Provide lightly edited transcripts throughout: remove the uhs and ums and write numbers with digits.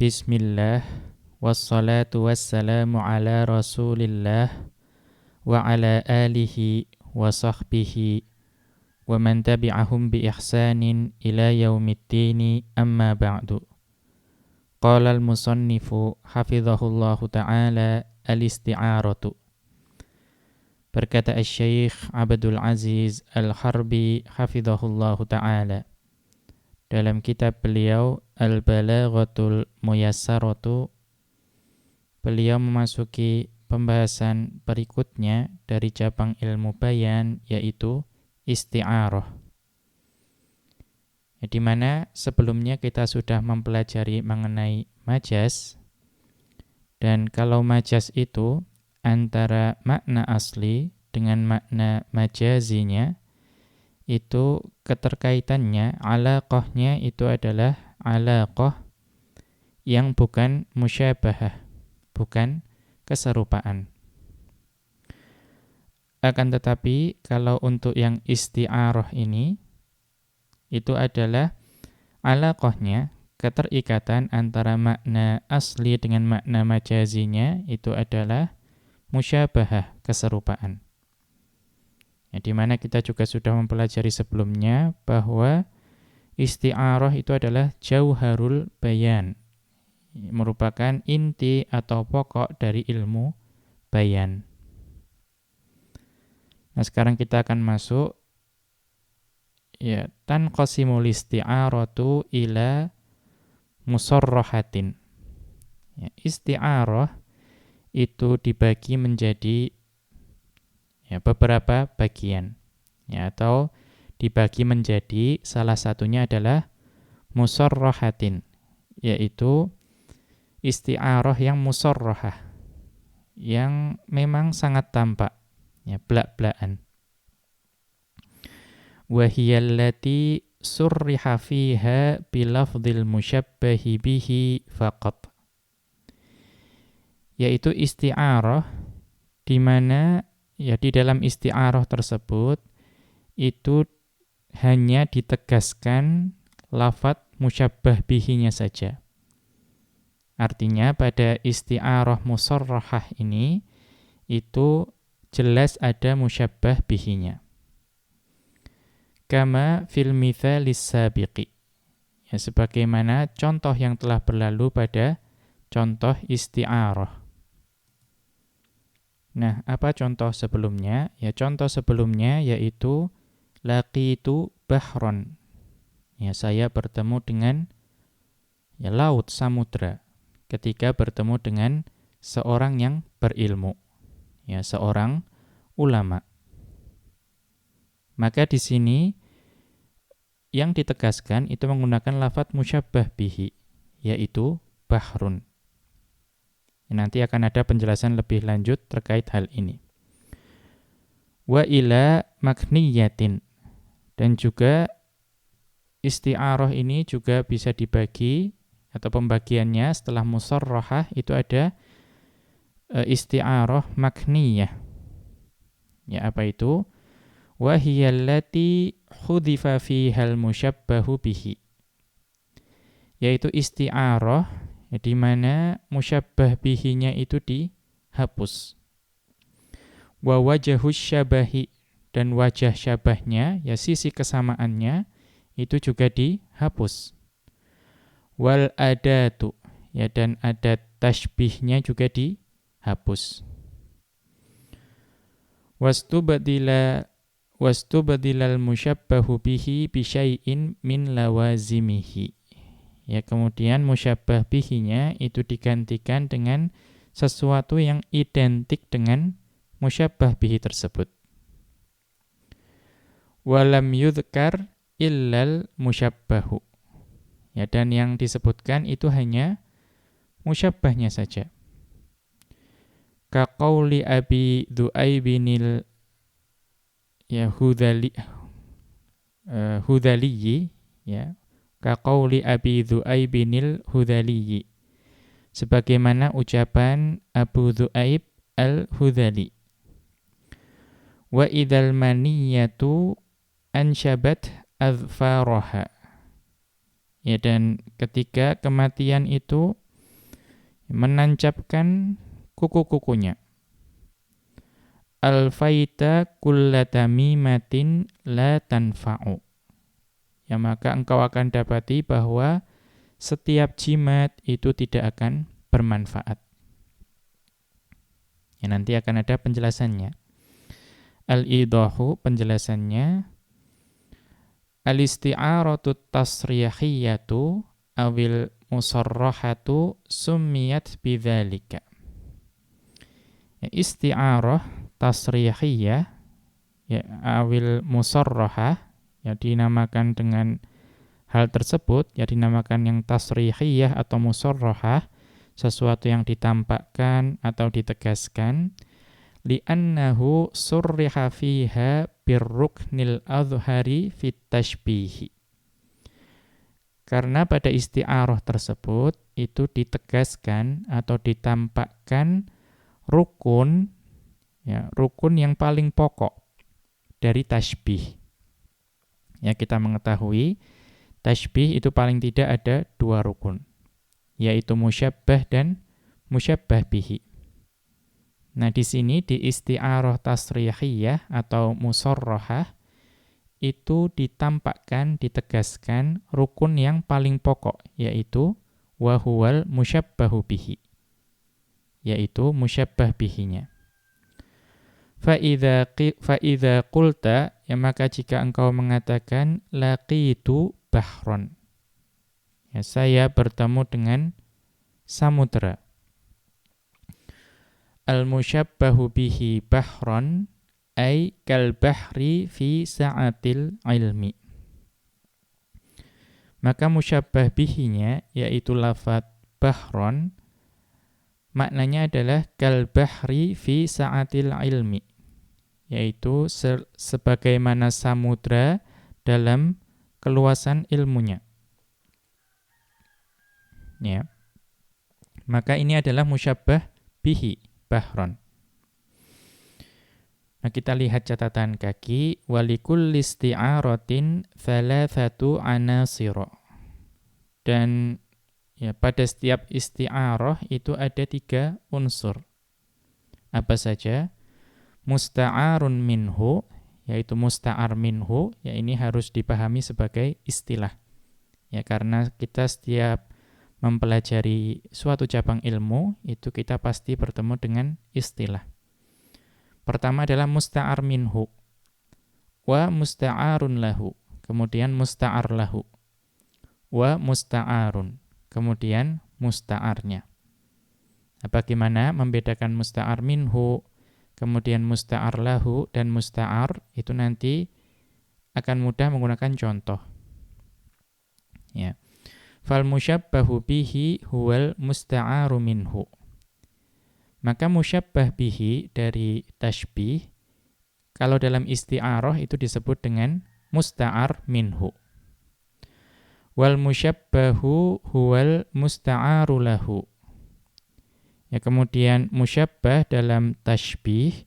Bismillah, wassalatu wassalamu ala rasulillah wa ala alihi wa sahbihi wa man tabi'ahum bi ihsanin ila yaumiddini amma ba'du. Qala al-musannifu hafizahullahu ta'ala al-isti'aratu. Berkata Asy-Syaikh Abdul Aziz Al-Harbi hafizahullahu ta'ala dalam kitab beliau Al-Balaghatul Muyassaratu, beliau memasuki pembahasan berikutnya dari cabang ilmu bayan, yaitu isti'arah. Di mana sebelumnya kita sudah mempelajari mengenai majaz, dan kalau majaz itu antara makna asli dengan makna majazinya, itu keterkaitannya, alaqahnya itu adalah alaqah yang bukan musyabahah, bukan keserupaan. Akan tetapi kalau untuk yang isti'arah ini, itu adalah alaqahnya, keterikatan antara makna asli dengan makna majazinya, itu adalah musyabahah, keserupaan. Di mana kita juga sudah mempelajari sebelumnya bahwa isti'arah itu adalah jauharul bayan, merupakan inti atau pokok dari ilmu bayan. Nah, sekarang kita akan masuk tanqasimul isti'aratu ila musarrahatin. Isti'arah itu dibagi menjadi beberapa bagian, atau dibagi menjadi salah satunya adalah musarrahatin, yaitu isti'arah yang musarrahah, yang memang sangat tampak, blak-blakan. Wa hiya allati surriha fiha bilafdhil musyabbahi bihi faqat, yaitu isti'arah di mana di dalam isti'arah tersebut itu hanya ditegaskan lafadz musyabbah bihinya saja. Artinya pada isti'arah musarrahah ini itu jelas ada musyabbah bihinya. Kama fil mitsalis sabiqi, sebagaimana contoh yang telah berlalu pada contoh isti'arah. Nah, apa contoh sebelumnya? Contoh sebelumnya yaitu laqitu bahron. Saya bertemu dengan laut, samudra, ketika bertemu dengan seorang yang berilmu, seorang ulama. Maka di sini yang ditegaskan itu menggunakan lafadz musyabbah bihi, yaitu bahrun. Nanti akan ada penjelasan lebih lanjut terkait hal ini. Wa ila makniyatin, dan juga isti'arah ini juga bisa dibagi, atau pembagiannya setelah musarrahah itu ada isti'arah makniyah. Apa itu? Wa hiya allati khudifa fihal musyabbahu bihi, yaitu isti'arah di mana musyabbah bihinya itu dihapus. Wa wajhus syabahi, dan wajah syabahnya, sisi kesamaannya itu juga dihapus. Wal adatu, dan adat tashbihnya juga dihapus. Wastubadilal musyabbahu bihi bisyai'in min lawazimihi. Kemudian musyabbah bihinya itu digantikan dengan sesuatu yang identik dengan musyabbah bihi tersebut. Walam yudhkar illal musyabbahu, dan yang disebutkan itu hanya musyabbahnya saja. Ka qauli abi Dhu'aibinil hudhaliyyi, ka qauli abi Dhu'aibinil hudhaliyyi, sebagaimana ucapan Abu Dhu'aib al-Hudhali. Wa idzal maniyatu ansyabat adfaraha, dan ketika kematian itu menancapkan kuku-kukunya. Alfaita kulla tamimatin la tanfa'u. Ya, maka engkau akan dapati bahwa setiap jimat itu tidak akan bermanfaat. Ya, nanti akan ada penjelasannya. Al-idahu, penjelasannya, al-isti'aratu tasrihiyatu awil musarrahatu summiyat bidzalika. Ya, isti'arah tasrihiyah, ya, awil musarrahah, ya, dinamakan dengan hal tersebut, ya, dinamakan yang tasrihiyah atau musarrahah, sesuatu yang ditampakkan atau ditegaskan, li'annahu surriha fiha birruknil adhari fit tashbihi. Karena pada isti'arah tersebut itu ditegaskan atau ditampakkan rukun, ya, rukun yang paling pokok dari tashbih. Ya, kita mengetahui tashbih itu paling tidak ada 2 rukun, yaitu musyabbah dan musyabbah bihi. Nah, di sini di isti'arah tasrihiyah atau musarrahah itu ditampakkan, ditegaskan rukun yang paling pokok, yaitu wa huwal musyabbahu bihi, yaitu musyabbah bihinya. Fa idza qulta, ya, maka jika engkau mengatakan laqitu bahron, ya, saya bertemu dengan samudra. Al-musyabbahu bihi bahron ay kal bahri fi sa'atil ilmi. Maka musyabbah bihinya, yaitu lafadz bahron, maknanya adalah kal bahri fi sa'atil ilmi, yaitu sebagaimana samudra dalam keluasan ilmunya. Ya. Maka ini adalah musyabbah bihi, bahron. Nah, kita lihat catatan kaki. Walikul isti'aratin thalathatu anasira. Dan, ya, pada setiap isti'arah itu ada 3 unsur. Apa saja? Musta'arun minhu, yaitu musta'ar minhu, ya, ini harus dipahami sebagai istilah. Ya, karena kita setiap mempelajari suatu cabang ilmu, itu kita pasti bertemu dengan istilah. Pertama adalah musta'ar minhu, wa musta'arun lahu, kemudian musta'ar lahu, wa musta'arun, kemudian musta'arnya. Nah, bagaimana membedakan musta'ar minhu, kemudian musta'ar lahu, dan musta'ar, itu nanti akan mudah menggunakan contoh. Ya. Fal musyabbahu bihi huwal musta'aru minhu. Maka musyabbah bihi dari tashbih, kalau dalam isti'arah itu disebut dengan musta'ar minhu. Wal musyabbahu huwal musta'aru lahu. Ya, kemudian musyabbah dalam tashbih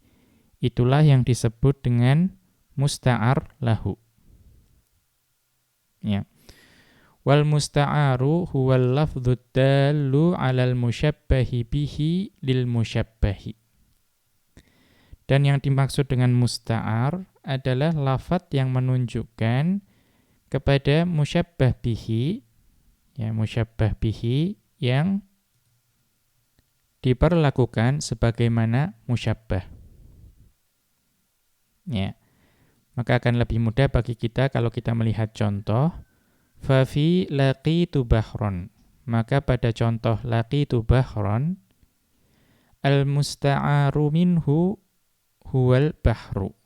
itulah yang disebut dengan musta'ar lahu. Ya. Wal musta'aru huwal lafdhud dallu 'alal musyabbahi bihi lil musyabbahi. Dan yang dimaksud dengan musta'ar adalah lafadz yang menunjukkan kepada musyabbah bihi, ya, musyabbah bihi yang diperlakukan sebagaimana musyabbah. Ya. Maka akan lebih mudah bagi kita kalau kita melihat contoh. Fafi laqitu bahron. Maka pada contoh laqitu bahron, al-musta'aru minhu huwal bahru.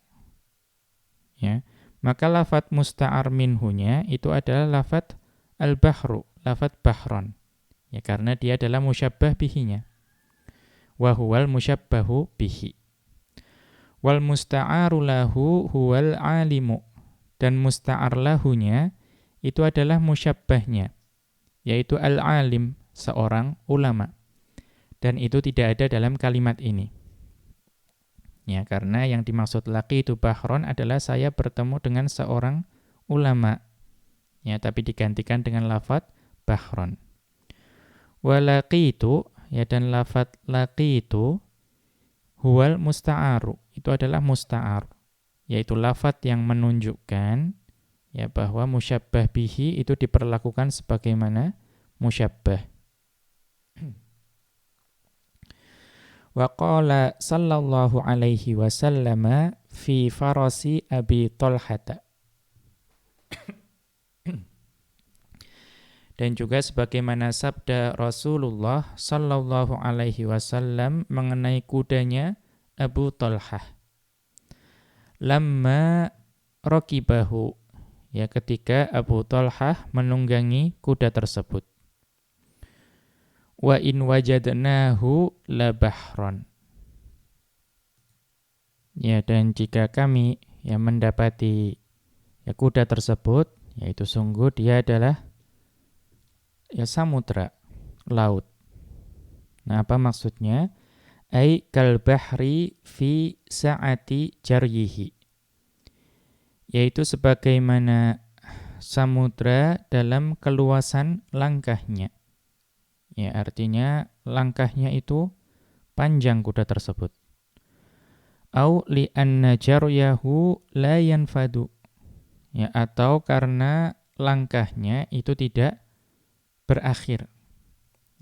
Ya. Maka lafadz musta'ar minhunya itu adalah lafadz al-bahru, lafadz bahron. Ya, karena dia adalah musyabbah bihinya. Wa huwal musyabbahu bihi. Wal musta'aru lahu huwal alimu. Dan musta'ar lahunya itu adalah musyabbahnya, yaitu al-alim, seorang ulama. Dan itu tidak ada dalam kalimat ini. Ya, karena yang dimaksud laqitu bahron adalah saya bertemu dengan seorang ulama. Ya, tapi digantikan dengan lafadz bahron. Wa laqitu, ya, dan lafadz laqitu huwal musta'aru, itu adalah musta'ar, yaitu lafadz yang menunjukkan ya bahwa musyabbah bihi itu diperlakukan sebagaimana musyabbah. Wa qala sallallahu alaihi wasallam fi farasi Abi Talhata. Dan juga sebagaimana sabda Rasulullah sallallahu alaihi wasallam mengenai kudanya Abu Talhah. Lamma rakibahu, ya, ketika Abu Talhah menunggangi kuda tersebut. Wa in wajadnahu la bahron. Ya, dan jika kami mendapati kuda tersebut, yaitu sungguh dia adalah samudra, laut. Nah, apa maksudnya? Ai kal bahri fi sa'ati jaryihi. Yaitu sebagaimana samudra dalam keluasan langkahnya. Ya, artinya langkahnya itu panjang kuda tersebut. Au li anna jaryahu la yanfadu. Ya, atau karena langkahnya itu tidak berakhir.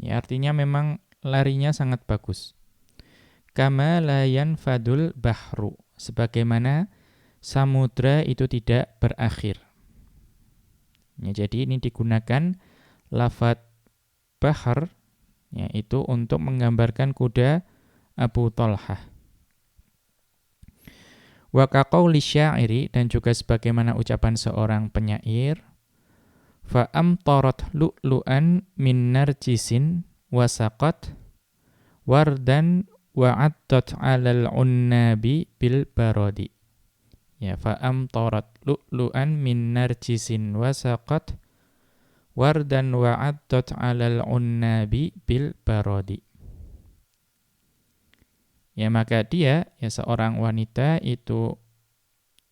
Ya, artinya memang larinya sangat bagus. Kama la yanfadul bahru, sebagaimana samudra itu tidak berakhir. Ya, jadi ini digunakan lafadz bahar, yaitu untuk menggambarkan kuda Abu Talhah. Wa kaqauli syairi, dan juga sebagaimana ucapan seorang penyair, fa amtarat lu'lu'an min narjisin wa saqat wardan wa addat 'alal unnabi bil baradi. Ya, fa amtarat lu'lu'an min narjisin wa saqat wardan wa addat 'alal unnabi bil baradi. Ya, maka dia, seorang wanita itu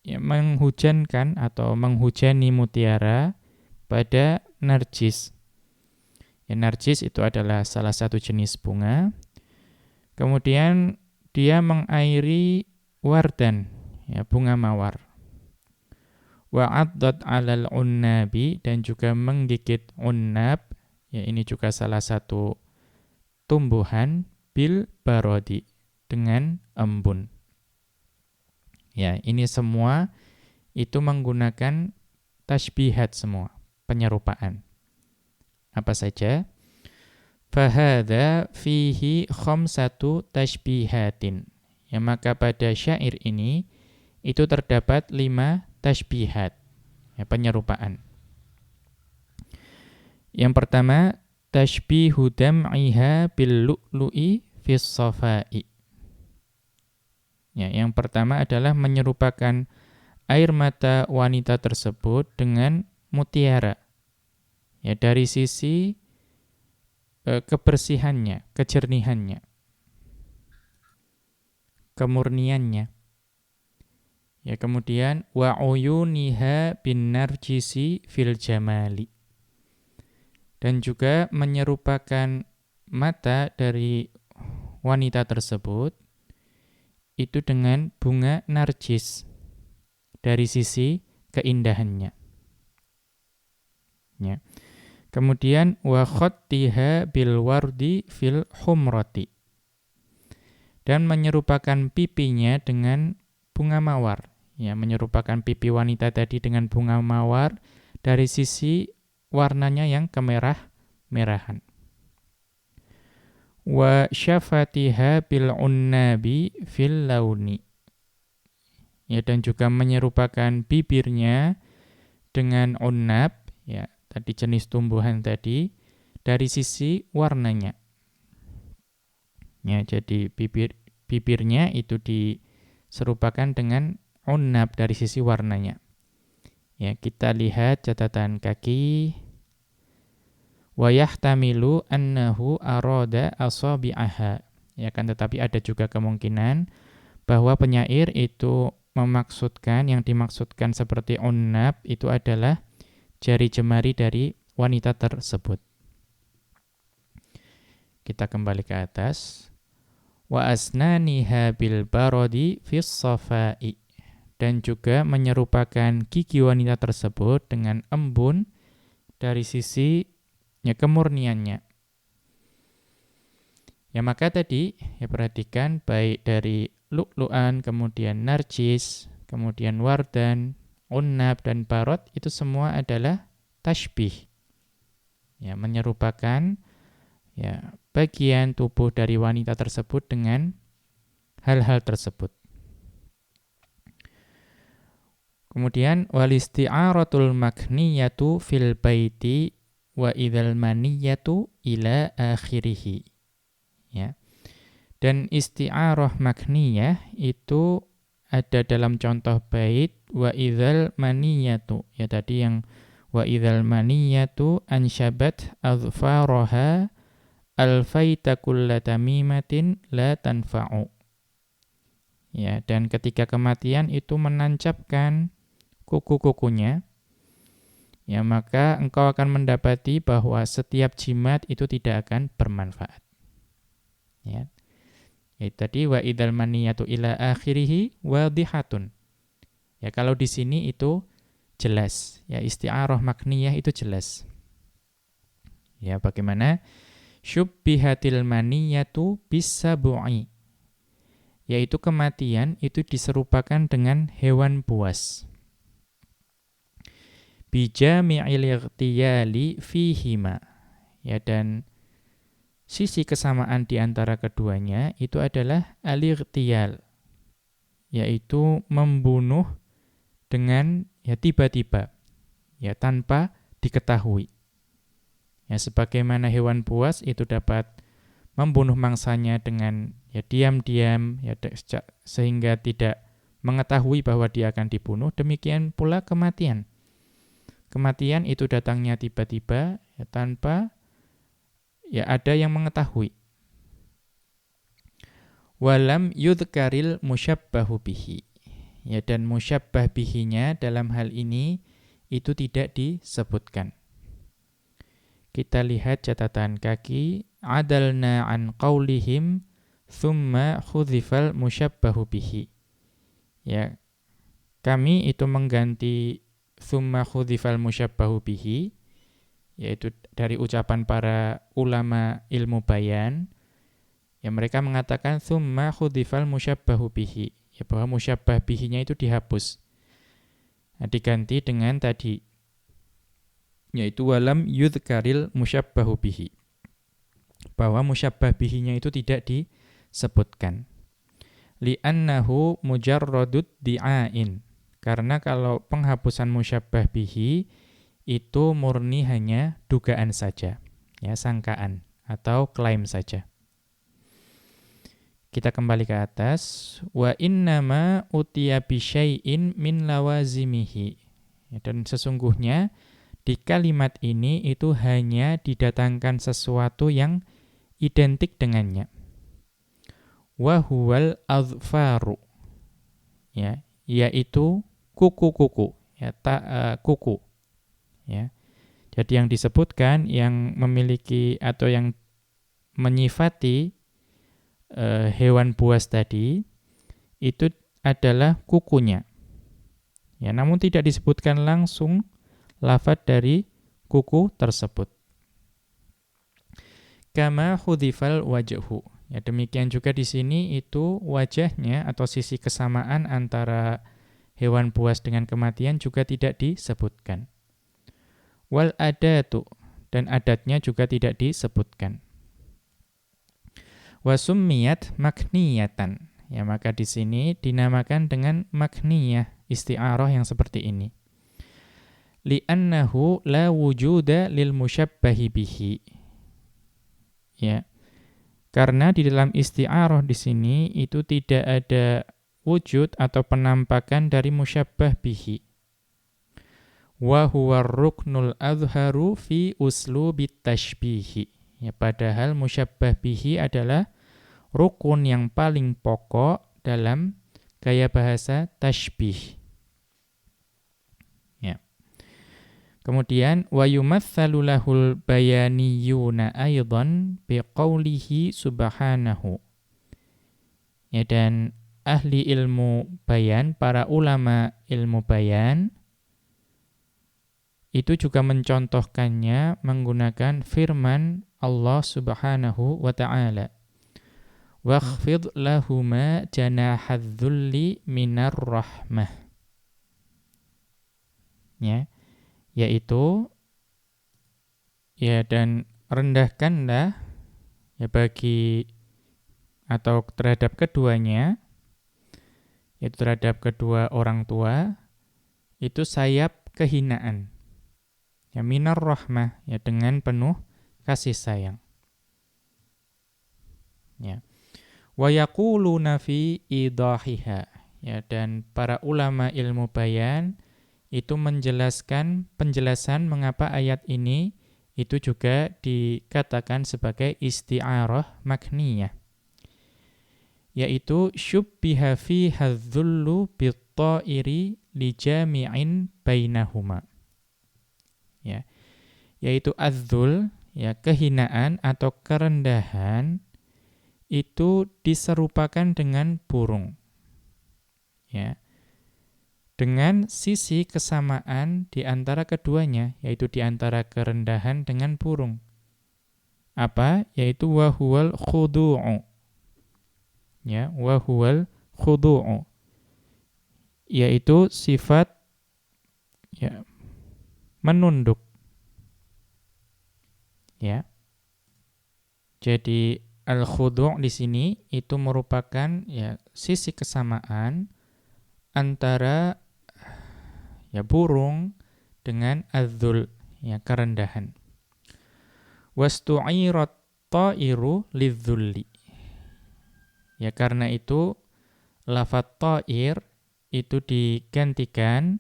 menghujankan atau menghujani mutiara pada narjis. Ya, narjis itu adalah salah satu jenis bunga. Kemudian dia mengairi wardan, bunga mawar. Wa addat 'alal unnabi, dan juga menggigit unnab, ini juga salah satu tumbuhan, bil barodi, dengan embun. Ya, ini semua itu menggunakan tashbihat semua, penyerupaan. Apa saja? Fahadha fihi khamsatu tashbihatin. Ya, maka pada syair ini itu terdapat 5 tashbihat, penyerupaan. Yang pertama, tashbihu dam'iha bil lu'lu'i fis safai. Ya, yang pertama adalah menyerupakan air mata wanita tersebut dengan mutiara. Ya, dari sisi kebersihannya, kejernihannya, kemurniannya. Ya, kemudian wa uyuniha bin narjisi fil jamali. Dan juga menyerupakan mata dari wanita tersebut itu dengan bunga narjis dari sisi keindahannya. Ya. Kemudian wa khattiha bil wardi fil humrati. Dan menyerupakan pipinya dengan bunga mawar. Ya, menyerupakan pipi wanita tadi dengan bunga mawar dari sisi warnanya yang kemerah-merahan. Wa syafatiha bil unnabi fil launi. Ya, dan juga menyerupakan bibirnya dengan unnab, ya, tadi jenis tumbuhan tadi, dari sisi warnanya. Ya, jadi bibirnya itu diserupakan dengan unnab dari sisi warnanya. Ya, kita lihat catatan kaki. Wa yahtamilu annahu arada asabi'aha. Ya, kan, tetapi ada juga kemungkinan bahwa penyair itu memaksudkan, yang dimaksudkan seperti unnab itu adalah jari jemari dari wanita tersebut. Kita kembali ke atas. Wa asnaniha bil barodi fis safai. Dan juga menyerupakan gigi wanita tersebut dengan embun dari sisi kemurniannya. Ya maka tadi ya perhatikan baik dari lu'lu'an, kemudian narcis, kemudian wardan, unnab dan barot itu semua adalah tashbih. Ya menyerupakan ya bagian tubuh dari wanita tersebut dengan hal-hal tersebut. Kemudian walisti'aratul makniyatu fil baiti wa idzal maniyatu ila akhirih. Ya. Dan isti'arah makniyah itu ada dalam contoh bait wa idzal maniyatu. Ya tadi yang wa idzal maniyatu ansyabat azfaraha alfaita kulla tamimatin la tanfa'u. Ya, dan ketika kematian itu menancapkan kuku-kukunya, ya maka engkau akan mendapati bahwa setiap jimat itu tidak akan bermanfaat. Ya. Itu tadi wa idzal maniyatu ila akhirih wadihatun. Ya kalau di sini itu jelas, ya isti'arah makniyah itu jelas. Ya bagaimana syubbihatil maniyatu bisabui. Yaitu kematian itu diserupakan dengan hewan buas. Bijami'il ightiyali fihima. Ya dan sisi kesamaan di antara keduanya itu adalah al-ightiyal, yaitu membunuh dengan ya tiba-tiba, ya tanpa diketahui. Ya sebagaimana hewan buas itu dapat membunuh mangsanya dengan ya diam-diam ya sehingga tidak mengetahui bahwa dia akan dibunuh, demikian pula kematian. Kematian itu datangnya tiba-tiba ya tanpa ya ada yang mengetahui. Walam yudhkaril musyabbahu bihi. Ya dan musyabbah bihinya dalam hal ini itu tidak disebutkan. Kita lihat catatan kaki, adalna an qaulihim thumma khudhifal musyabbahu bihi. Ya, kami itu mengganti thumma khudhifal musyabbahu bihi, yaitu dari ucapan para ulama ilmu bayan, ya mereka mengatakan thumma khudhifal musyabbahu bihi, ya bahwa musyabbah bihinya itu dihapus. Nah, diganti dengan tadi, yaitu walam yudhkaril musyabbahu bihi, bahwa musyabbah bihinya itu tidak disebutkan. Li'annahu mujarradud di'ain. Karena kalau penghapusan musyabbah bihi itu murni hanya dugaan saja, ya sangkaan atau klaim saja. Kita kembali ke atas. Wa innama utiya bi syai'in min lawazimihi. Ya, dan sesungguhnya di kalimat ini itu hanya didatangkan sesuatu yang identik dengannya. Wa huwal azfaru. Ya, yaitu kuku-kuku, ya kuku. Ya. Jadi yang disebutkan yang memiliki atau yang menyifati hewan buas tadi itu adalah kukunya. Ya, namun tidak disebutkan langsung lafadz dari kuku tersebut. Kama khudhifal wajhu. Ya, demikian juga di sini itu wajahnya atau sisi kesamaan antara hewan buas dengan kematian juga tidak disebutkan. Wal adatu, dan adatnya juga tidak disebutkan. Wa summiyat makniyatan. Ya, maka di sini dinamakan dengan makniyah, isti'arah yang seperti ini. Li'annahu la wujuda lil musyabbahi bihi. Ya. Karena di dalam isti'arah di sini itu tidak ada wujud atau penampakan dari musyabbah bihi. Wa huwa ruknul azharu fi uslubit tashbihi. Ya, padahal musyabbah bihi adalah rukun yang paling pokok dalam gaya bahasa tashbih. Ya. Kemudian wa yumatsalu lahul bayaniyuna aidan biqaulihi subhanahu. Ya, dan ahli ilmu bayan, para ulama ilmu bayan itu juga mencontohkannya menggunakan firman Allah Subhanahu wa taala. Wakhfid lahuma janahadz-dzulli minar rahmah. Ya, yaitu ya, dan rendahkanlah ya bagi atau terhadap keduanya, yaitu terhadap kedua orang tua, itu sayap kehinaan. Ya, minar rahmah, ya dengan penuh kasih sayang. Ya. Wa yaquluna fi idahiha. Ya, dan para ulama ilmu bayan itu menjelaskan penjelasan mengapa ayat ini itu juga dikatakan sebagai isti'arah makniyah. Yaitu syubbiha fiha dzullu bit-ta'iri li jami'in bainahuma. Ya, yaitu adzul, ya kehinaan atau kerendahan itu diserupakan dengan burung. Ya. Dengan sisi kesamaan di antara keduanya, yaitu di antara kerendahan dengan burung. Apa? Yaitu wa huwal khudu'u. Ya, wa huwal khudu'u. Yaitu sifat ya menunduk. Ya. Jadi al-khudu' di sini itu merupakan ya sisi kesamaan antara ya burung dengan adzul, ya kerendahan. Wastu'irat ta'iru lidzulli. Ya karena itu lafadz ta'ir itu digantikan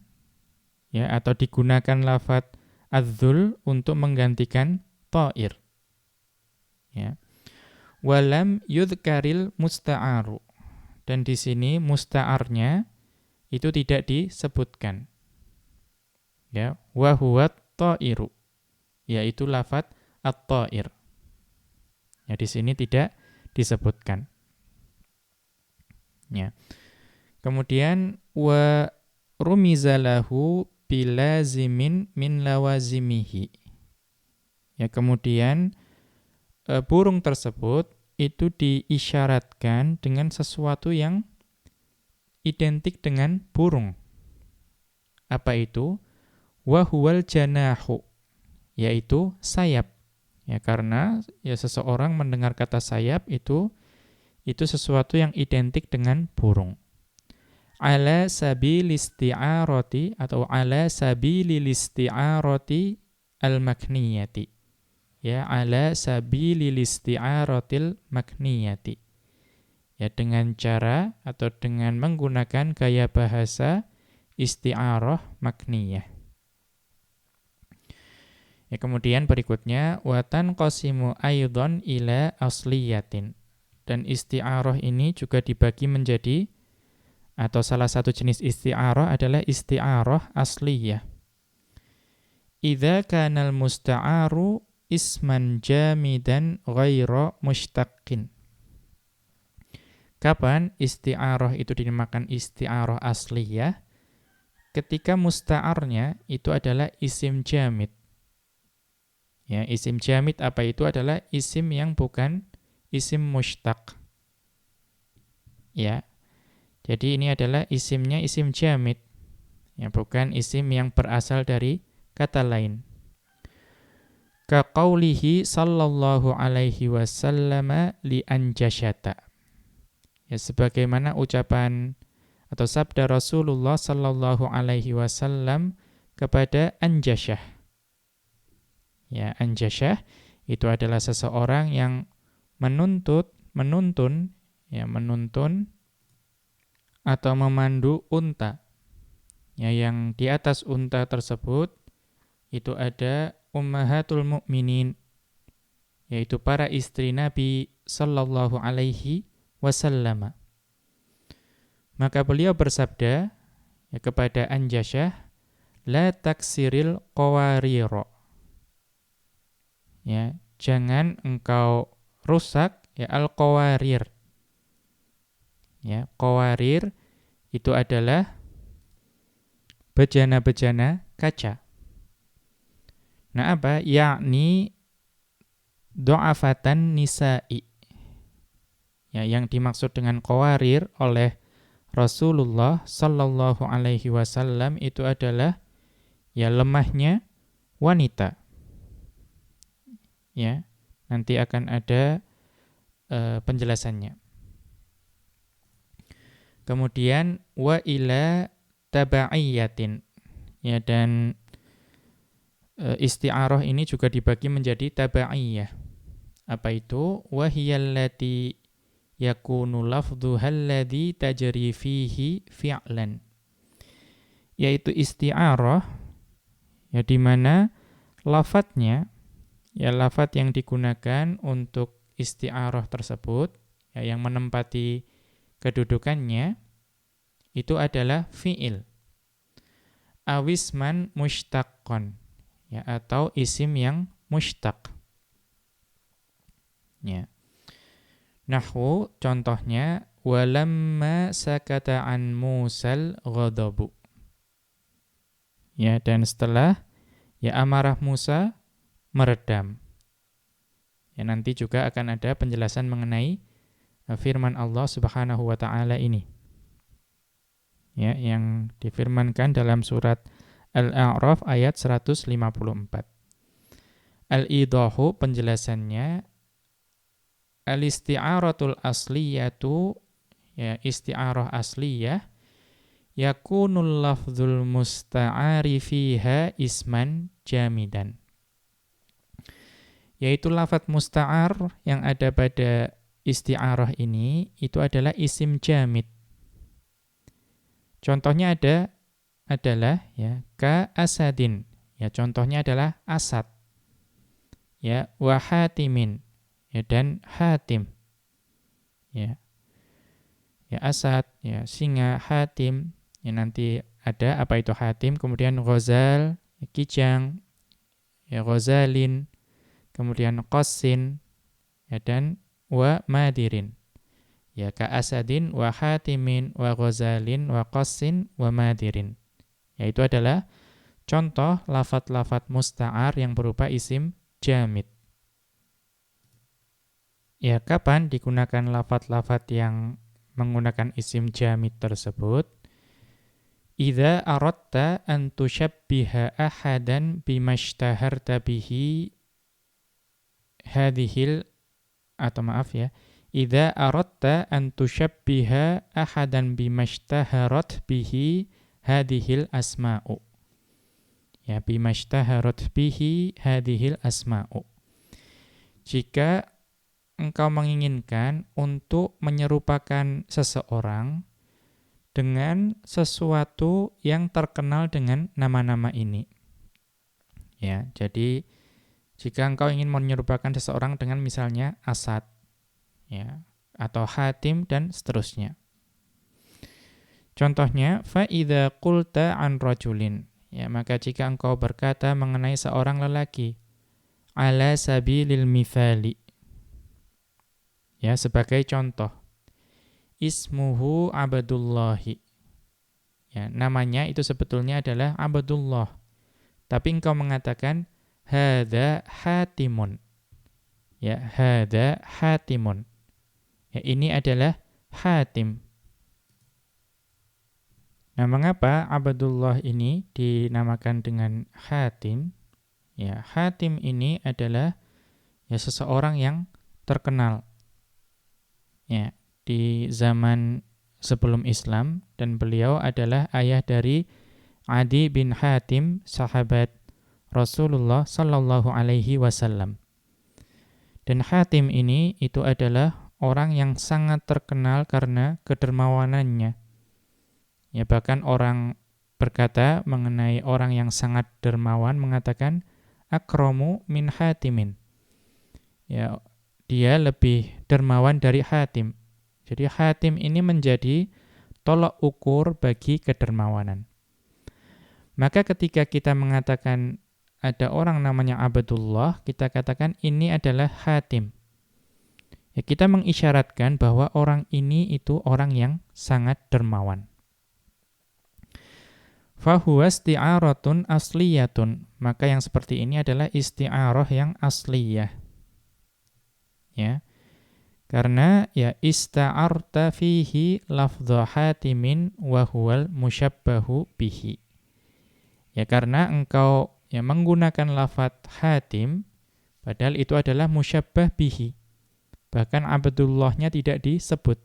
ya atau digunakan lafadz adzul untuk menggantikan ta'ir. Ya. Walam yudhkaril musta'aru. Dan di sini musta'arnya itu tidak disebutkan. Ya, wa huwa ta'iru. Yaitu lafadz at-ta'ir. Ya, di sini tidak disebutkan. Ya. Kemudian wa rumizalahu bilazimin min lawazimihi. Ya, kemudian burung tersebut itu diisyaratkan dengan sesuatu yang identik dengan burung. Apa itu? Wa huwal janahu, yaitu sayap. Ya, karena ya seseorang mendengar kata sayap itu sesuatu yang identik dengan burung. Ala sabilil isti'arati atau ala sabilil isti'arati al-makniyati. Ya, ala sabilil isti'aratil makniyati. Ya, dengan cara atau dengan menggunakan gaya bahasa isti'arah makniyah. Ya, kemudian berikutnya watan qasimu aidon ila asliyatin. Dan isti'arah ini juga dibagi menjadi atau salah satu jenis isti'arah adalah isti'arah asliyah. Idza kanal musta'aru isman jamidan ghaira mushtaqin. Kapan isti'arah itu dinamakan isti'arah asliyah? Ketika musta'arnya itu adalah isim jamid. Ya, isim jamid apa itu? Adalah isim yang bukan isim mushtaq. Ya. Jadi ini adalah isimnya isim jamid. Ya, bukan isim yang berasal dari kata lain. Ka qaulihi sallallahu alaihi wasallam li anjasyata. Ya, sebagaimana ucapan atau sabda Rasulullah sallallahu alaihi wasallam kepada Anjasyah. Ya, Anjasyah itu adalah seseorang yang menuntun atau memandu unta. Ya, yang di atas unta tersebut itu ada ummahatul mukminin, yaitu para istri Nabi sallallahu alaihi wasallam. Maka beliau bersabda ya kepada Anjasyah, la taksiril qawariro. Ya, jangan engkau rusak ya al-qawarir. Ya, qawarir itu adalah bejana-bejana kaca. Nah, apa? Yakni du'afatan nisa'i. Ya, yang dimaksud dengan qawarir oleh Rasulullah sallallahu alaihi wasallam itu adalah ya lemahnya wanita. Ya, nanti akan ada penjelasannya. Kemudian wa ila tabaiyatin. Ya, dan isti'arah ini juga dibagi menjadi tabaiyah. Apa itu? Wa hiyallati yakunu lafdhuha alladhi tajri fihi fi'lan. Yaitu isti'arah ya di mana lafadznya ya lafadz yang digunakan untuk isti'arah tersebut ya yang menempati kedudukannya itu adalah fi'il. Awisman mushtaqon ya atau isim yang mushtaq. Ya. Nahwu contohnya walamma sakata an Musal ghadabu. Ya, dan setelah ya amarah Musa meredam. Ya, nanti juga akan ada penjelasan mengenai firman Allah Subhanahu wa taala ini. Ya, yang difirmankan dalam surat Al-A'raf ayat 154. Al-idahu penjelasannya al-isti'aratul asliyatu ya isti'arah asliyah yakunul lafdzul musta'ari fiha isman jamidan. Yaitu lafadz musta'ar yang ada pada isti'arah ini itu adalah isim jamid. Contohnya adalah ya ka asadin. Ya contohnya adalah asad. Ya wa hatimin. Ya dan hatim. Ya. Ya asad, ya singa, hatim. Ya nanti ada apa itu hatim, kemudian ghazal, ya, kijang, ya ghazalin, kemudian qassin, ya dan wa madirin. Ya ka asadin wa hatimin wa ghazalin wa qassin wa madirin. Yaitu adalah contoh lafadz-lafadz musta'ar yang berupa isim jamid. Ya, kapan digunakan lafadz-lafadz yang menggunakan isim jamid tersebut? Idza aradta an tushabbiha ahadan bimashtaharta bihi hadhil atau maaf ya. Idza aradta an tushabbiha ahadan bimashtaharat bihi hadhil asma'u. Ya, bimashtaharat bihi hadhil asma'u. Jika engkau menginginkan untuk menyerupakan seseorang dengan sesuatu yang terkenal dengan nama-nama ini. Ya, jadi jika engkau ingin menyerupakan seseorang dengan misalnya Asad, ya, atau Hatim dan seterusnya. Contohnya, fa idza qulta an rajulin, ya, maka jika engkau berkata mengenai seorang lelaki, ala sabilil mithali, ya, sebagai contoh, ismuhu Abdullahi. Ya, namanya itu sebetulnya adalah Abdullah. Tapi engkau mengatakan hadza Hatimun. Ya, hadza Hatimun. Ya, ini adalah Hatim. Nah, mengapa Abdullah ini dinamakan dengan Hatim? Ya, Hatim ini adalah ya seseorang yang terkenal. Ya, di zaman sebelum Islam dan beliau adalah ayah dari Adi bin Hatim, sahabat Rasulullah sallallahu alaihi wasallam. Dan Hatim ini itu adalah orang yang sangat terkenal karena kedermawanannya. Ya, bahkan orang berkata mengenai orang yang sangat dermawan mengatakan akramu min Hatimin. Ya, dia lebih dermawan dari Hatim. Jadi Hatim ini menjadi tolok ukur bagi kedermawanan. Maka ketika kita mengatakan ada orang namanya Abdullah, kita katakan ini adalah Hatim. Ya, kita mengisyaratkan bahwa orang ini itu orang yang sangat dermawan. Fahuwa isti'aratun asliyatun. Maka yang seperti ini adalah isti'arah yang asliyah. Ya. Karena ya ista'arta fihi lafdha hatimin wa huwal musyabbahu bihi. Ya karena engkau ya menggunakan lafadz hatim, padahal itu adalah musyabbah bihi. Bahkan Abdullahnya tidak disebut.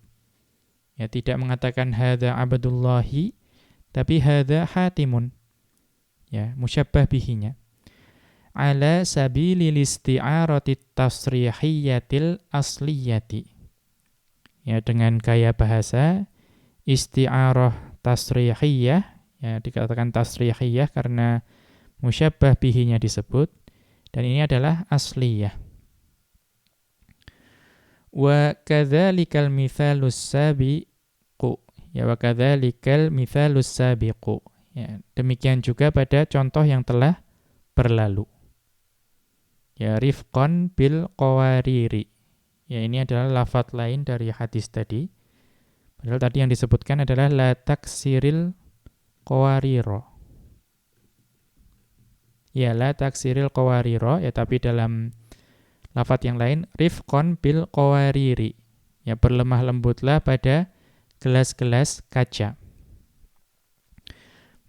Ya tidak mengatakan hadza Abdullahi, tapi hadza hatimun. Ya, musyabbah bihinya. Ala sabilil isti'arati tasrihiyatil asliyati. Ya, dengan gaya bahasa isti'arah tasrihiyah, ya dikatakan tasrihiyah karena musyabbah bihinya disebut, dan ini adalah asliyah. Wa kadzalikal mithalus sabiqu. Ya wa kadzalikal mithalus sabiqu. Ya, demikian juga pada contoh yang telah berlalu. Ya rifqan bil qawariri. Ya ini adalah lafadz lain dari hadis tadi. Padahal tadi yang disebutkan adalah la taksiril qawariro. Ya la taksiril qawariro, ya tapi dalam lafadz yang lain rifqan bil qawariri. Ya berlemah lembutlah pada gelas-gelas kaca.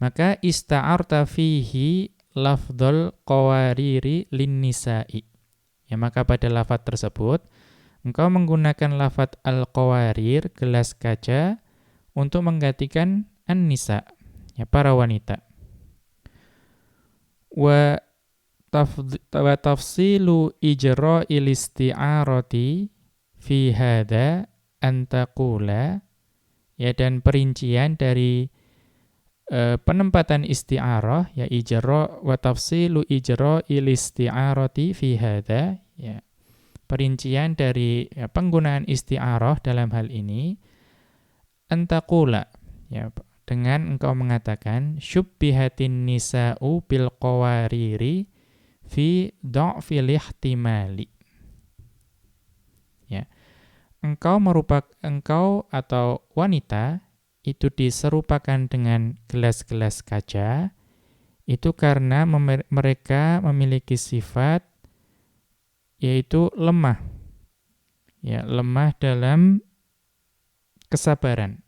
Maka ista'arta fihi lafdzul qawariri lin-nisa'i. Ya maka pada lafadz tersebut engkau menggunakan lafadz al-qawarir, gelas kaca, untuk menggantikan an-nisa, ya para wanita. Wa tafsilu ijra'il isti'arati fi hadza an taqula, ya dan perincian dari penempatan isti'arah, ya ijra' wa tafsilu ijra'il isti'arati fi hadza, ya perincian dari ya, penggunaan isti'arah dalam hal ini antaqula, ya dengan engkau mengatakan syubbihatin nisa'u bil qawariri fi dha'fil ihtimali. Ya. Engkau atau wanita itu diserupakan dengan gelas-gelas kaca itu karena mereka memiliki sifat yaitu lemah. Ya, lemah dalam kesabaran.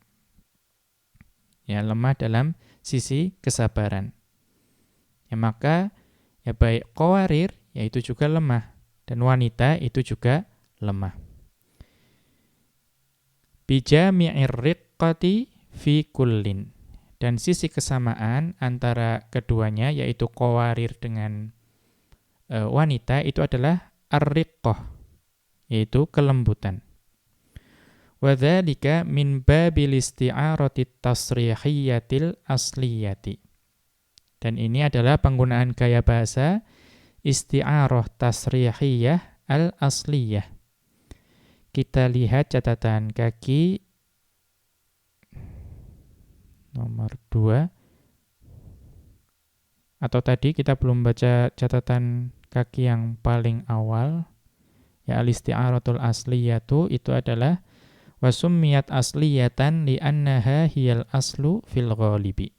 Ya, lemah dalam sisi kesabaran. Ya, maka ya baik qawarir yaitu juga lemah dan wanita itu juga lemah. Bijami'ir riqqati fi kullin, dan sisi kesamaan antara keduanya yaitu qawarir dengan wanita itu adalah ar-riqqah, yaitu kelembutan. Wa dzalika min babil isti'arati tasrihiyatil asliyati. Dan ini adalah penggunaan gaya bahasa isti'arah tasrihiyah al-asliyah. Kita lihat catatan kaki nomor 2. Atau tadi kita belum baca catatan kaki yang paling awal. Ya al-isti'aratul asliyatu itu adalah wasummiyat asliyatan li'annaha hiyal aslu fil ghalibi.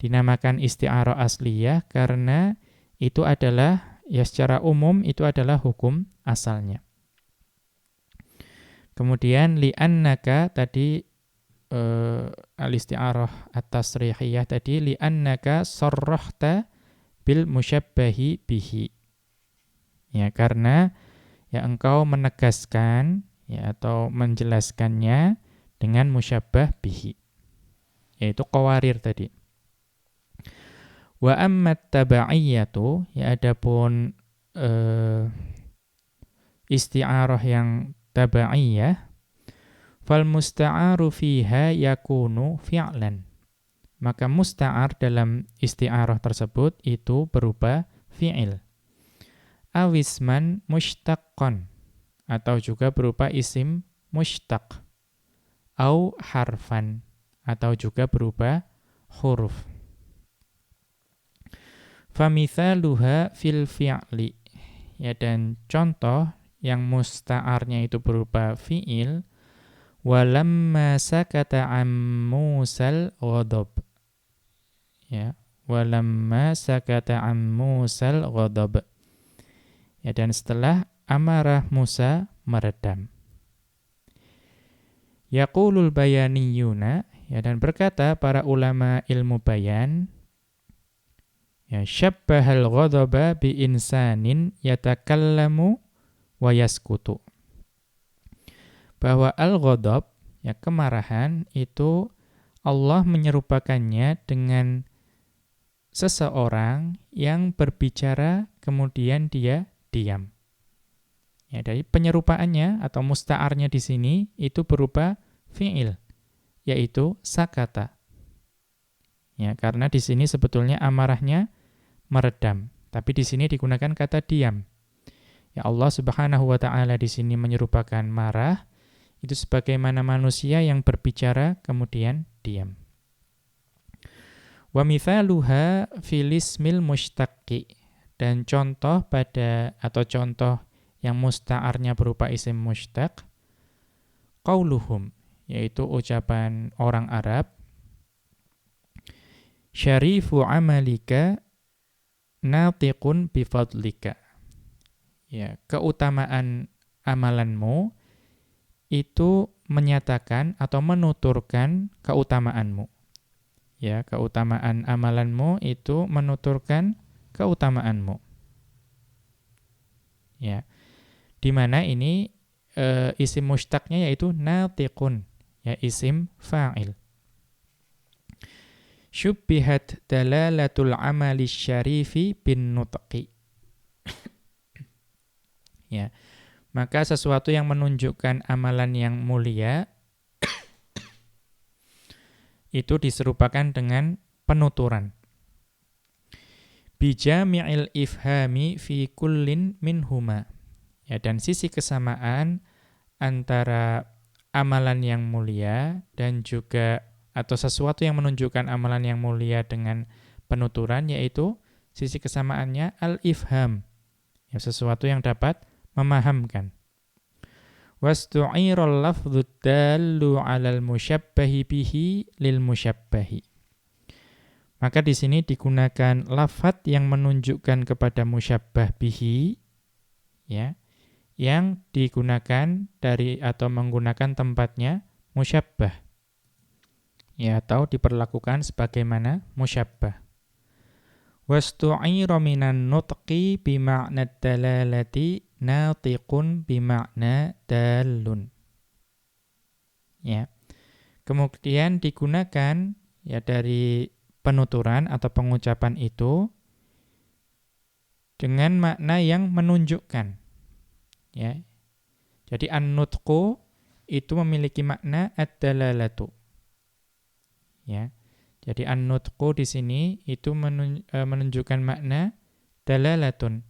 Dinamakan isti'arah asliyah karena itu adalah ya secara umum itu adalah hukum asalnya. Kemudian li'annaka tadi al-isti'arah at-tasrihiyah tadi li'annaka sarrahta bil musyabbahi bihi. Ya karena ya engkau menegaskan ya atau menjelaskannya dengan musyabbah bihi, yaitu qawarir tadi. Wa ammat tabaiyatu, ya adapun isti'arah yang tabaiyah, fal musta'aru fiha yakunu fi'lan. Maka musta'ar dalam isti'arah tersebut itu berupa fi'il. Awisman mushtaqqan, atau juga berupa isim mushtaq. Au harfan, atau juga berupa huruf. Famithaluha fil fi'li. Ya, dan contoh yang musta'arnya itu berupa fi'il, walamma sakata an Musal ghadab. Ya, walamma sakata an Musal ghadab. Ya, dan setelah amarah Musa meredam. Yaqulul bayaniyuna, ya, dan berkata para ulama ilmu bayan, ya, syabbahal ghadaba bi insanin yatakallamu wa yaskutu. Bahwa al-ghadab, ya, kemarahan itu Allah menyerupakannya dengan seseorang yang berbicara kemudian dia diam. Ya, dari penyerupaannya atau musta'arnya di sini itu berupa fi'il, yaitu sakata. Ya, karena di sini sebetulnya amarahnya meredam, tapi di sini digunakan kata diam. Ya, Allah Subhanahu wa taala di sini menyerupakan marah itu sebagaimana manusia yang berbicara kemudian diam. Wa mithaluha fil ismil mushtaqi, dan contoh pada atau contoh yang musta'arnya berupa isim mushtaq, qauluhum, yaitu ucapan orang Arab, syarifu amalika natiqun bifadlika. Ya, keutamaan amalanmu itu menyatakan atau menuturkan keutamaanmu. Ya, keutamaan amalanmu itu menuturkan keutamaanmu. Ya, di mana ini isim mushtaqnya yaitu natiqun, ya, isim fa'il. Syubbihat dalalatul amali syarifi bin nutqi. Ya, maka sesuatu yang menunjukkan amalan yang mulia itu diserupakan dengan penuturan. Bijami'il ifhami fi kullin minhuma. Ya, dan sisi kesamaan antara amalan yang mulia dan juga atau sesuatu yang menunjukkan amalan yang mulia dengan penuturan, yaitu sisi kesamaannya al-ifham. Ya, sesuatu yang dapat memahamkan. Wastu'iral lafdhu dallu 'alal musyabbahi bihi lil musyabbahi. Maka di sini digunakan lafadz yang menunjukkan kepada musyabbah bihi, ya, yang digunakan dari atau menggunakan tempatnya musyabbah, ya, atau diperlakukan sebagaimana musyabbah. Wastu'ira minan nutqi bima'na dalalati natiqun bima'na dalun. Ya. Kemudian digunakan, ya, dari penuturan atau pengucapan itu dengan makna yang menunjukkan. Ya. Jadi an-nutqu itu memiliki makna ad-dalalatu. Ya. Jadi an-nutqu di sini itu menunjukkan makna dalalatun.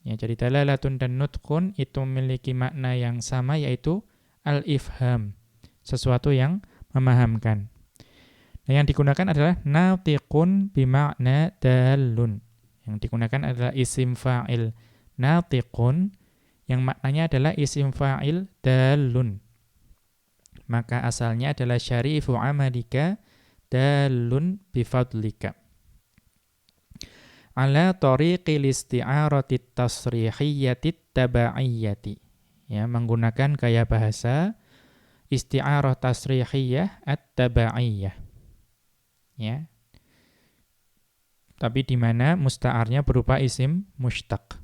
Ya, jadi dalalatun dan nutqun itu memiliki makna yang sama, yaitu al-ifham, sesuatu yang memahamkan. Nah, yang digunakan adalah natiqun bima'na dalun. Yang digunakan adalah isim fa'il natiqun, yang maknanya adalah isim fa'il dalun. Maka asalnya adalah syarifu amalika dalun bifadlika. Ala tariqil isti'arati tasrihiyyati taba'iyyati. Ya, menggunakan gaya bahasa isti'arah tasrihiyyah at-taba'iyyah. Ya. Tapi di mana musta'arnya berupa isim mushtaq.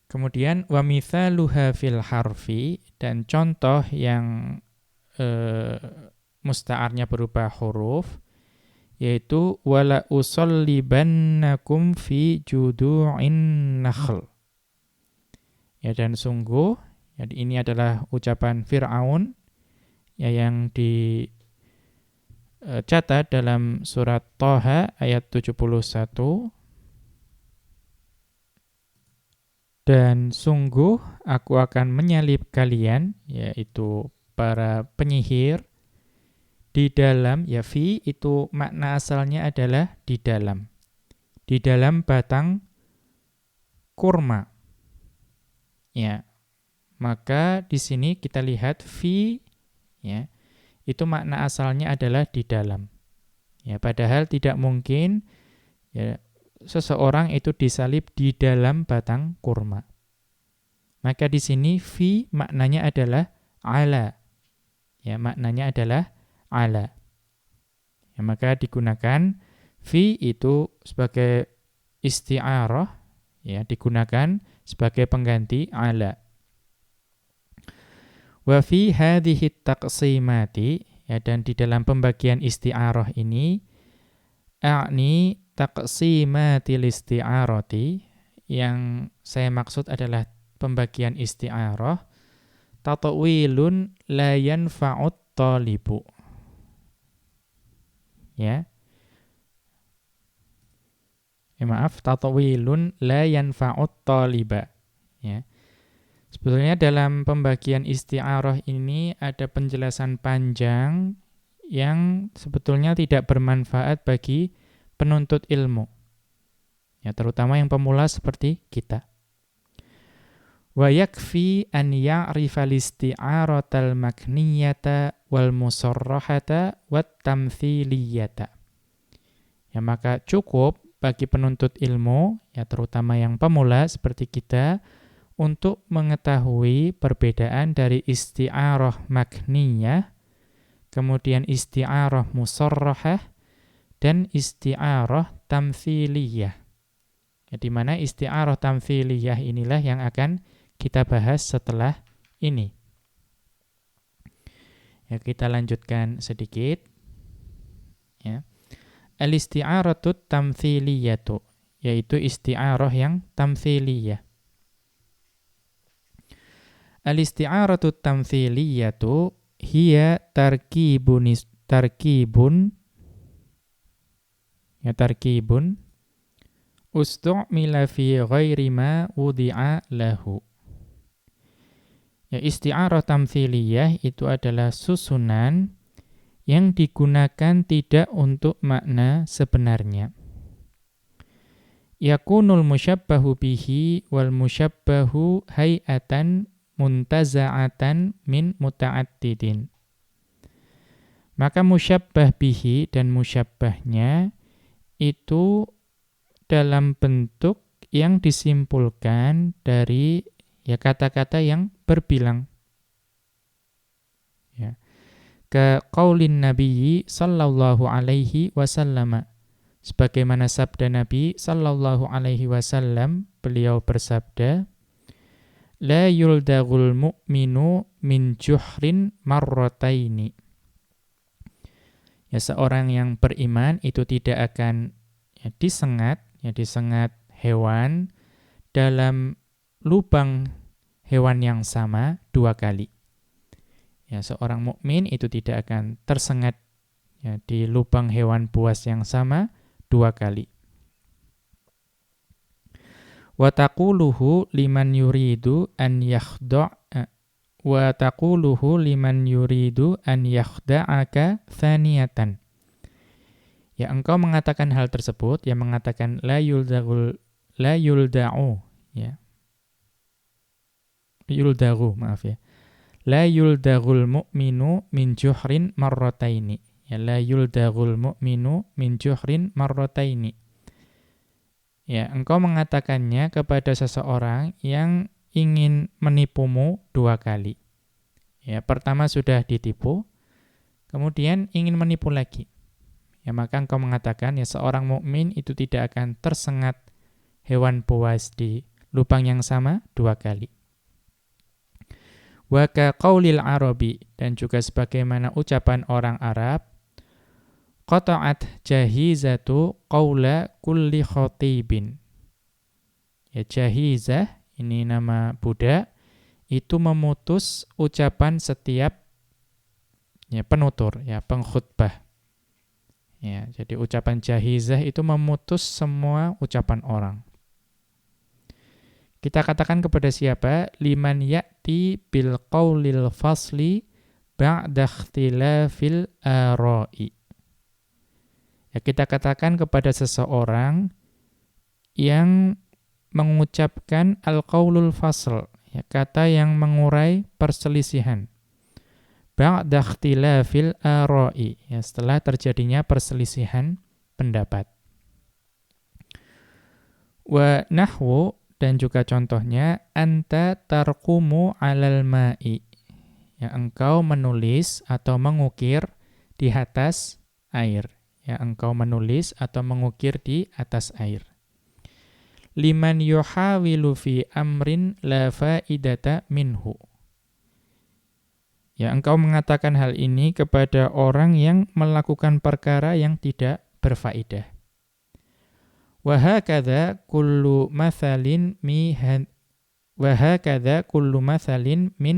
Kemudian wa mithaluha fil harfi, dan contoh yang musta'arnya berupa huruf, yaitu wala usallibannakum fi judu'in nakhl. Ya, dan sungguh, ya, ini adalah ucapan Fir'aun, ya, yang dicatat dalam surat Thaha ayat 71. Dan sungguh aku akan menyalib kalian, yaitu para penyihir, Di dalam, ya fi itu makna asalnya adalah di dalam. Di dalam batang kurma. Ya, maka di sini kita lihat fi, ya, itu makna asalnya adalah di dalam. Ya, padahal tidak mungkin ya seseorang itu disalib di dalam batang kurma. Maka di sini fi maknanya adalah ala. Ya, maknanya adalah ala. Ya, maka digunakan fi itu sebagai isti'arah, ya, digunakan sebagai pengganti ala. Wa fi hadhihi taqsimati, ya, dan di dalam pembagian isti'arah ini a'ni taqsimatil isti'arati, yang saya maksud adalah pembagian isti'arah tatawilun la yanfa'ut talibu. Ya. Maaf, tatawilun la yanfa'ut taliba. Ya. Sebetulnya dalam pembagian isti'arah ini ada penjelasan panjang yang sebetulnya tidak bermanfaat bagi penuntut ilmu. Ya, terutama yang pemula seperti kita. Wa yakfi an ya'rifa al-isti'aratal makniyata wal musarrahata wat tamthiliyata. Ya, maka cukup bagi penuntut ilmu, ya terutama yang pemula seperti kita, untuk mengetahui perbedaan dari isti'arah makniyah, kemudian isti'arah musarrahah, dan isti'arah tamthiliyah. Ya, di mana isti'arah tamthiliyah inilah yang akan kita bahas setelah ini. Ya, kita lanjutkan sedikit. Ya. Al-isti'aratut tamthiliyatu, yaitu isti'arah yang tamthiliyah. Al-isti'aratut tamthiliyatu hiya tarkibun ustu'mila fi ghairi ma wudi'a lahu. Ya, isti'arah tamthiliyah itu adalah susunan yang digunakan tidak untuk makna sebenarnya. Yakunul musyabbahu bihi wal musyabbahu hay'atan muntaza'atan min muta'addidin. Maka musyabbah bihi dan musyabbahnya itu dalam bentuk yang disimpulkan dari ya kata-kata yang berbilang. Ya. Ka qaulin nabiyyi sallallahu alaihi wasallam. Sebagaimana sabda Nabi sallallahu alaihi wasallam, beliau bersabda, la yuldagul mu'minu min juhrin marrataini. Ya, seorang yang beriman itu tidak akan disengat hewan dalam lubang hewan yang sama 2 kali. Ya, seorang mukmin itu tidak akan tersengat ya, di lubang hewan buas yang sama 2 kali. Wa taquluhu liman yuridu an yakhda'aka thaniyatan. Ya, engkau mengatakan hal tersebut, yang mengatakan la yulda'u, ya. La yuldagul mu'minu min juhrin marrataini. Ya, la yuldagul mu'minu min juhrin marrataini. Ya, engkau mengatakannya kepada seseorang yang ingin menipumu 2 kali. Ya, pertama sudah ditipu, kemudian ingin menipu lagi. Ya, maka engkau mengatakan ya seorang mukmin itu tidak akan tersengat hewan buas di lubang yang sama 2 kali. Wa ka qaulil arabi, dan juga sebagaimana ucapan orang Arab, qata'at jahizatu qaula kulli khatibin. Ya, jahizah ini nama budak, itu memutus ucapan setiap ya penutur, ya pengkhutbah. Ya, jadi ucapan jahizah itu memutus semua ucapan orang. Kita katakan kepada siapa? Liman ya'ti bil qaulil fasli ba'da ikhtilafil ara'i. Ya, kita katakan kepada seseorang yang mengucapkan al-qaulul fasl, ya, kata yang mengurai perselisihan. Ba'da ikhtilafil ara'i, ya, setelah terjadinya perselisihan pendapat. Wa nahwu, dan juga contohnya, anta tarqumu 'alal ma'i. Ya, engkau menulis atau mengukir di atas air. Ya, engkau menulis atau mengukir di atas air. Liman yuhawilu fi amrin la faidata minhu. Ya, engkau mengatakan hal ini kepada orang yang melakukan perkara yang tidak berfaedah. Wa hakadha kullu mathalin min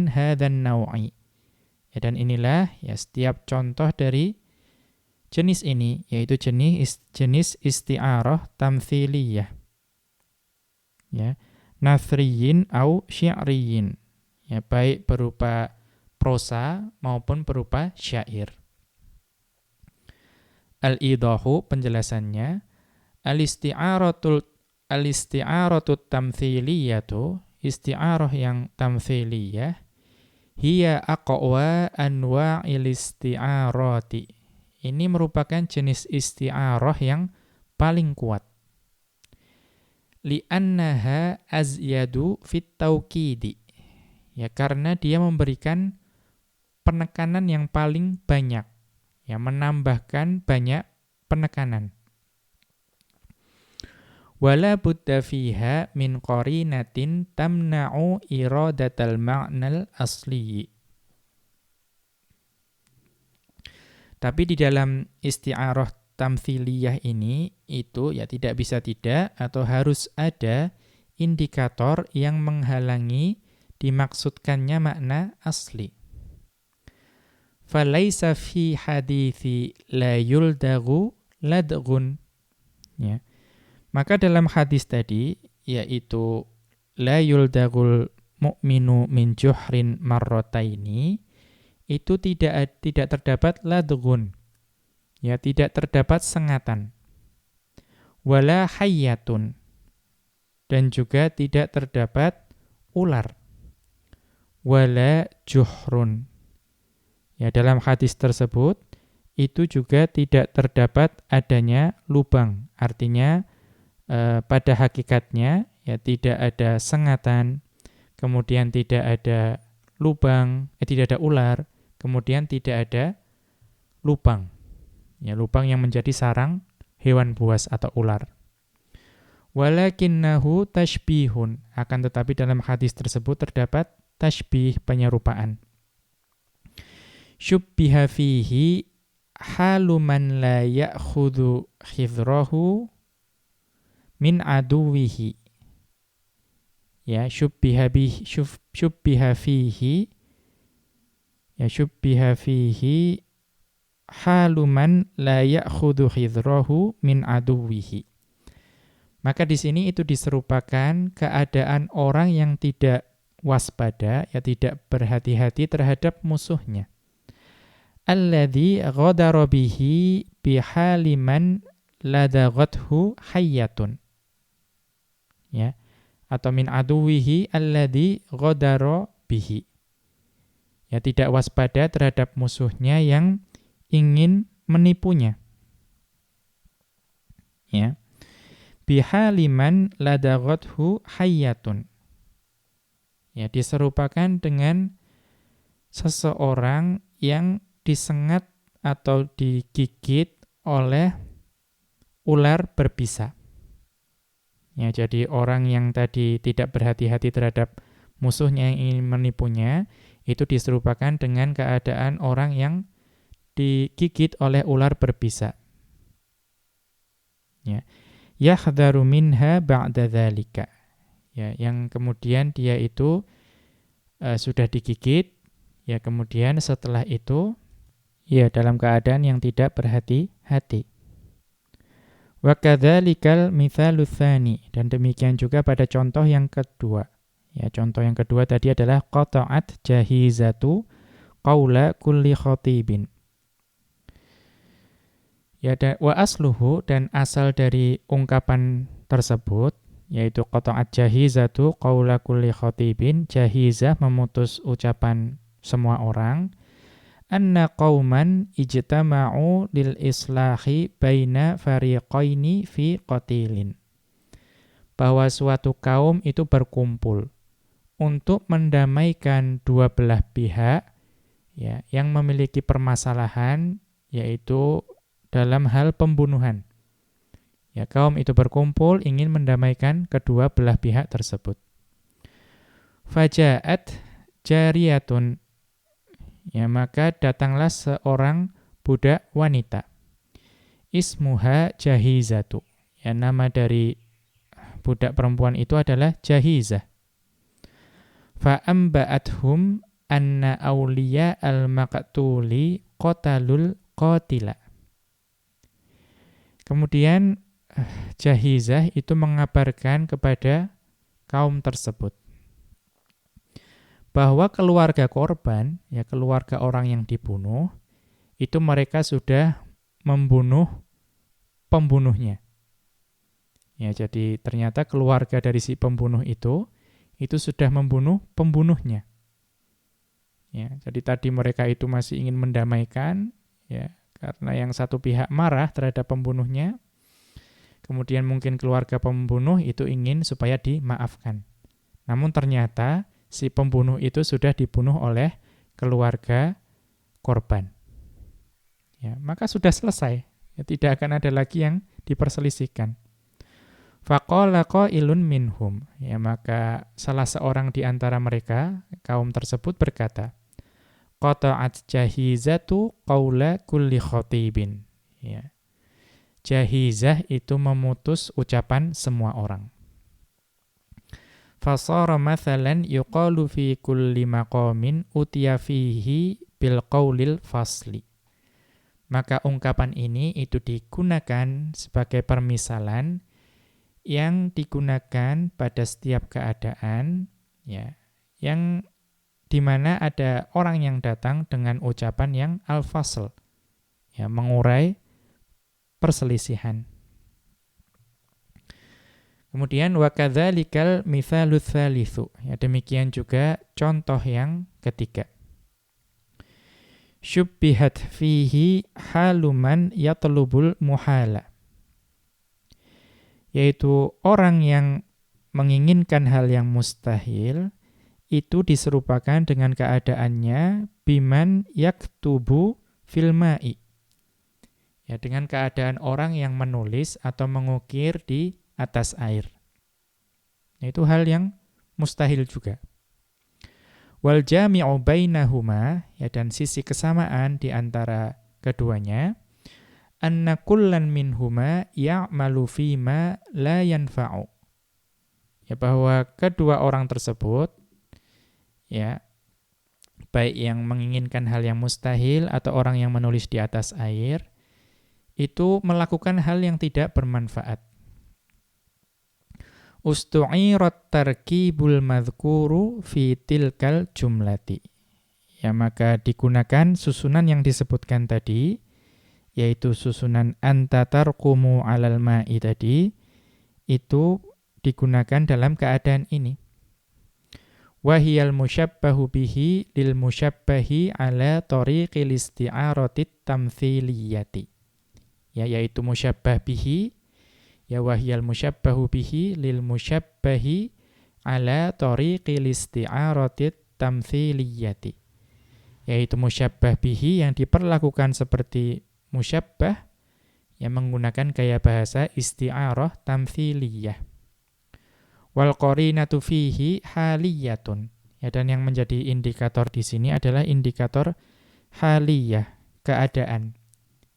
hadzal naw'i. Ya, dan inilah ya setiap contoh dari jenis ini, yaitu jenis isti'arah tamtsiliyah. Ya, nathriyin au syi'riyin. Ya, baik berupa prosa maupun berupa syair. Al-idahu, penjelasannya, al-isti'aratut tamtsiliyatu, isti'arah yang tamtsiliyah, hiya aqwa anwa'il isti'arati. Ini merupakan jenis isti'arah yang paling kuat. Li'annaha azyadu fit tawkidi. Ya, karena dia memberikan penekanan yang paling banyak. Ya, menambahkan banyak penekanan. Wala budda fiha min qarinatin tamna'u iradatal ma'nal asli. Tapi di dalam isti'arah tamtsiliyah ini, itu ya tidak bisa tidak atau harus ada indikator yang menghalangi dimaksudkannya makna asli. Falaisa fi hadithi la yuldagu ladghun. Ya. Maka dalam hadis tadi, yaitu la yuldagul mu'minu min juhrin marrataini, itu tidak terdapat ladghun. Ya, tidak terdapat sengatan. Wala hayyatun. Dan juga tidak terdapat ular. Wala juhrun. Ya, dalam hadis tersebut itu juga tidak terdapat adanya lubang. Artinya pada hakikatnya ya tidak ada sengatan, kemudian tidak ada lubang, tidak ada ular, kemudian tidak ada lubang. Ya, lubang yang menjadi sarang hewan buas atau ular. Walakinnahu tashbihun. Akan tetapi dalam hadis tersebut terdapat tashbih, penyerupaan. Syubbiha fihi halu man la ya'khudhu khidраhu min aduwihi. Ya, syubbiha fihi haluman la ya'khudhu khidраhu min aduwihi. Maka di sini itu diserupakan keadaan orang yang tidak waspada, ya tidak berhati-hati terhadap musuhnya. Alladzi ghadara bihi bihaliman ladaghathu hayyatun. Ya, atau min aduwihi alladzi ghadara bihi. Ya, tidak waspada terhadap musuhnya yang ingin menipunya. Ya. Bihaliman ladaghathu hayyatun. Ya, diserupakan dengan seseorang yang disengat atau digigit oleh ular berbisa. Ya, jadi orang yang tadi tidak berhati-hati terhadap musuhnya yang ingin menipunya, itu diserupakan dengan keadaan orang yang digigit oleh ular berbisa. Ya. Yahdharu minha ba'da dzalika. Ya, yang kemudian dia itu sudah digigit, ya kemudian setelah itu ya dalam keadaan yang tidak berhati-hati. Wa kadzalikal mitsalus tsani, dan demikian juga pada contoh yang kedua. Ya, contoh yang kedua tadi adalah qata'at jahizatu qaula kulli khatibin. Ya, wa asluhu, dan asal dari ungkapan tersebut yaitu qata'at jahizatu qaula kulli khatibin, jahizah memutus ucapan semua orang, anna qauman ijtama'u lil islahi baina fariqaini fi qatilin. Bahwa suatu kaum itu berkumpul untuk mendamaikan dua belah pihak ya yang memiliki permasalahan, yaitu dalam hal pembunuhan. Ya, kaum itu berkumpul ingin mendamaikan kedua belah pihak tersebut. Faja'at jariyatun, ya maka datanglah seorang budak wanita. Ismuha Jahizatu. Ya, nama dari budak perempuan itu adalah Jahizah. Fa'amba'athum anna awliya al-maqtuli qatalul qatila. Kemudian Jahizah itu mengabarkan kepada kaum tersebut bahwa keluarga korban, ya keluarga orang yang dibunuh, itu mereka sudah membunuh pembunuhnya. Ya, jadi ternyata keluarga dari si pembunuh itu sudah membunuh pembunuhnya. Ya, jadi tadi mereka itu masih ingin mendamaikan, ya, karena yang satu pihak marah terhadap pembunuhnya. Kemudian mungkin keluarga pembunuh itu ingin supaya dimaafkan. Namun ternyata si pembunuh itu sudah dibunuh oleh keluarga korban. Ya, maka sudah selesai. Ya, tidak akan ada lagi yang diperselisihkan. Faqala qailun minhum. Ya, maka salah seorang di antara mereka, kaum tersebut berkata, qata'at jahizatu qaula kulli khatibin. Ya. Jahizah itu memutus ucapan semua orang. Fasara mathalan yuqalu fi kulli maqamin utiya fihi bil qaulil fasli. Maka ungkapan ini itu digunakan sebagai permisalan yang digunakan pada setiap keadaan, ya, yang di mana ada orang yang datang dengan ucapan yang al-fasl, ya, mengurai perselisihan. Kemudian wa kadzalikal mitsalul tsalitsu, ya demikian juga contoh yang ketiga. Syubbihat fihi haluman yatlubul muhala, yaitu orang yang menginginkan hal yang mustahil itu diserupakan dengan keadaannya biman yaktubu fil ma'i, ya dengan keadaan orang yang menulis atau mengukir di atas air. Itu hal yang mustahil juga. Wal jami'u bainahuma, ya dan sisi kesamaan di antara keduanya, anna kullan minhuma ya'malu fima la yanfa'u. Ya, bahwa kedua orang tersebut, ya baik yang menginginkan hal yang mustahil atau orang yang menulis di atas air, itu melakukan hal yang tidak bermanfaat. Ustu'irat tarkibul madhkuru fi tilkal jumlati. Ya, maka digunakan susunan yang disebutkan tadi, yaitu susunan anta tarqumu 'alal ma'i tadi, itu digunakan dalam keadaan ini. Wahiyal musyabbahu bihi lil musyabbahi 'ala tariqil isti'aratit tamtsiliyati. Ya, yaitu musyabbah bihi, ya wahiyal musyabbahu bihi lil musyabbahi 'ala tariqil isti'aratit tamtsiliyati. Yaitu musyabbah bihi yang diperlakukan seperti musyabbah yang menggunakan gaya bahasa isti'arah tamtsiliyah. Wal qarinatu fihi haliyatun. Ya, dan yang menjadi indikator di sini adalah indikator haliyah, keadaan.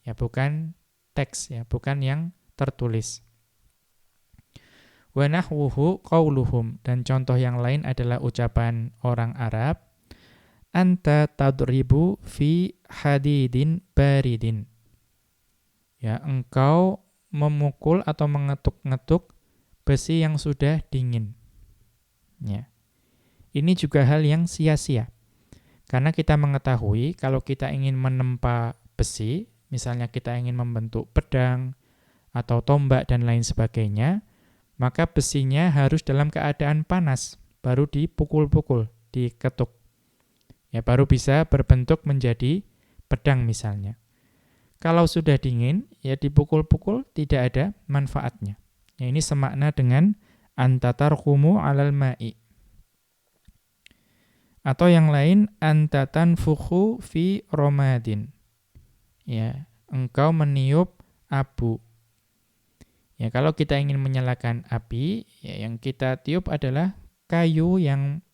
Ya, bukan teks, ya, bukan yang tertulis. Wa nahwuhu qauluhum, dan contoh yang lain adalah ucapan orang Arab, anta tadribu fi hadidin baridin. Ya, engkau memukul atau mengetuk-ngetuk besi yang sudah dingin. Ya. Ini juga hal yang sia-sia. Karena kita mengetahui kalau kita ingin menempa besi, misalnya kita ingin membentuk pedang atau tombak dan lain sebagainya, maka besinya harus dalam keadaan panas, baru dipukul-pukul, diketuk. Ya, baru bisa berbentuk menjadi pedang misalnya. Kalau sudah dingin, ya dipukul-pukul tidak ada manfaatnya. Ya, ini semakna dengan antatarhumu alal ma'i. Atau yang lain, antatanfukhu fi romadin. Ya, engkau meniup abu. Ya, kalau kita ingin menyalakan api, ya yang kita tiup adalah kayu yang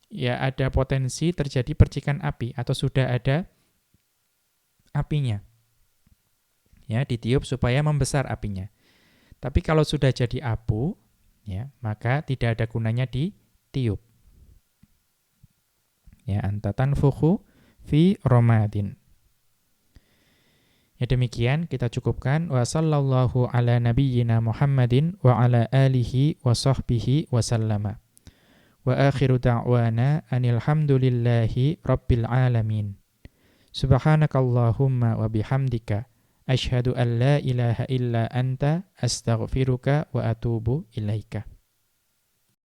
ya ada potensi terjadi percikan api atau sudah ada apinya. Ya, ditiup supaya membesar apinya. Tapi kalau sudah jadi abu, ya, maka tidak ada gunanya ditiup. Ya, antatanfukhu fi romadin. Ya, demikian kita cukupkan. Wa sallallahu ala nabiyyina Muhammadin wa ala alihi wa sahbihi wa sallama. Wa akhiru da'wana anil hamdulillahi rabbil alamin. Subhanakallahumma wa bihamdika asyhadu an la ilaha illa anta astaghfiruka wa atubu ilaika.